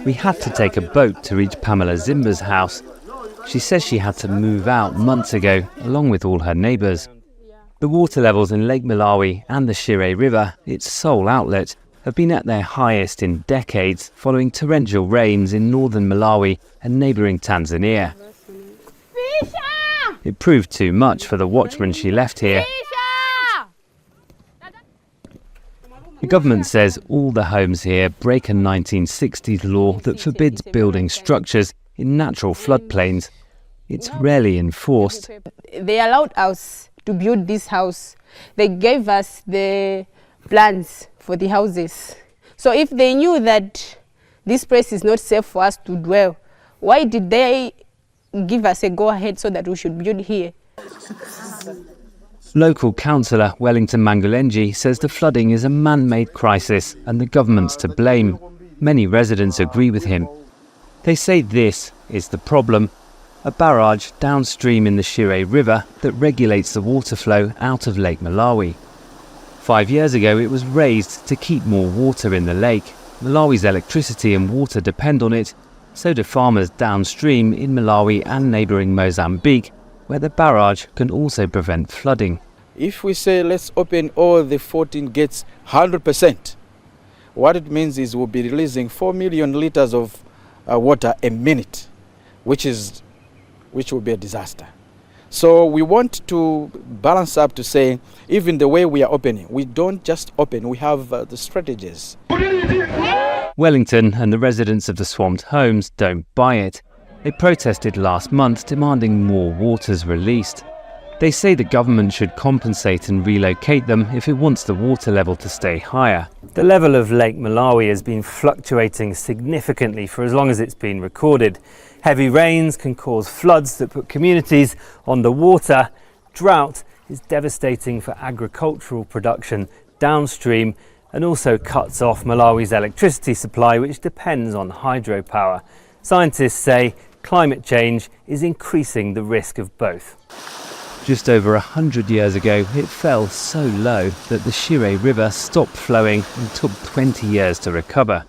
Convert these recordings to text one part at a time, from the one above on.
We had to take a boat to reach Pamela Zimba's house. She says she had to move out months ago, along with all her neighbours. The water levels in Lake Malawi and the Shire River, its sole outlet, have been at their highest in decades following torrential rains in northern Malawi and neighbouring Tanzania. It proved too much for the watchman she left here. The government says all the homes here break a 1960s law that forbids building structures in natural floodplains. It's rarely enforced. They allowed us to build this house. They gave us the plans for the houses. So if they knew that this place is not safe for us to dwell, why did they give us a go-ahead so that we should build here? Local councillor Wellington Mangochi says the flooding is a man-made crisis and the government's to blame. Many residents agree with him. They say this is the problem: a barrage downstream in the Shire River that regulates the water flow out of Lake Malawi. 5 years ago it was raised to keep more water in the lake. Malawi's electricity and water depend on it. So do farmers downstream in Malawi and neighbouring Mozambique, where the barrage can also prevent flooding. If we say let's open all the 14 gates 100%, what it means is we'll be releasing 4 million litres of water a minute, which will be a disaster. So we want to balance up to say, even the way we are opening, we don't just open, we have the strategies. Wellington and the residents of the swamped homes don't buy it. They protested last month demanding more waters released. They say the government should compensate and relocate them if it wants the water level to stay higher. The level of Lake Malawi has been fluctuating significantly for as long as it's been recorded. Heavy rains can cause floods that put communities on the water. Drought is devastating for agricultural production downstream and also cuts off Malawi's electricity supply, which depends on hydropower. Scientists say climate change is increasing the risk of both. Just over 100 years ago, it fell so low that the Shire River stopped flowing and took 20 years to recover.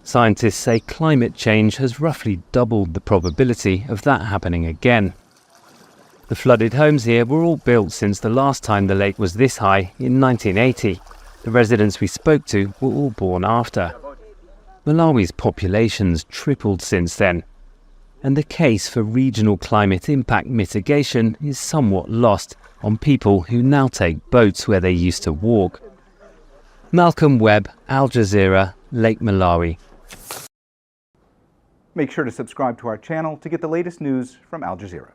Scientists say climate change has roughly doubled the probability of that happening again. The flooded homes here were all built since the last time the lake was this high in 1980. The residents we spoke to were all born after. Malawi's population's tripled since then, and the case for regional climate impact mitigation is somewhat lost on people who now take boats where they used to walk. Malcolm Webb, Aljazeera, Lake Malawi. Make sure to subscribe to our channel to get the latest news from Al Jazeera.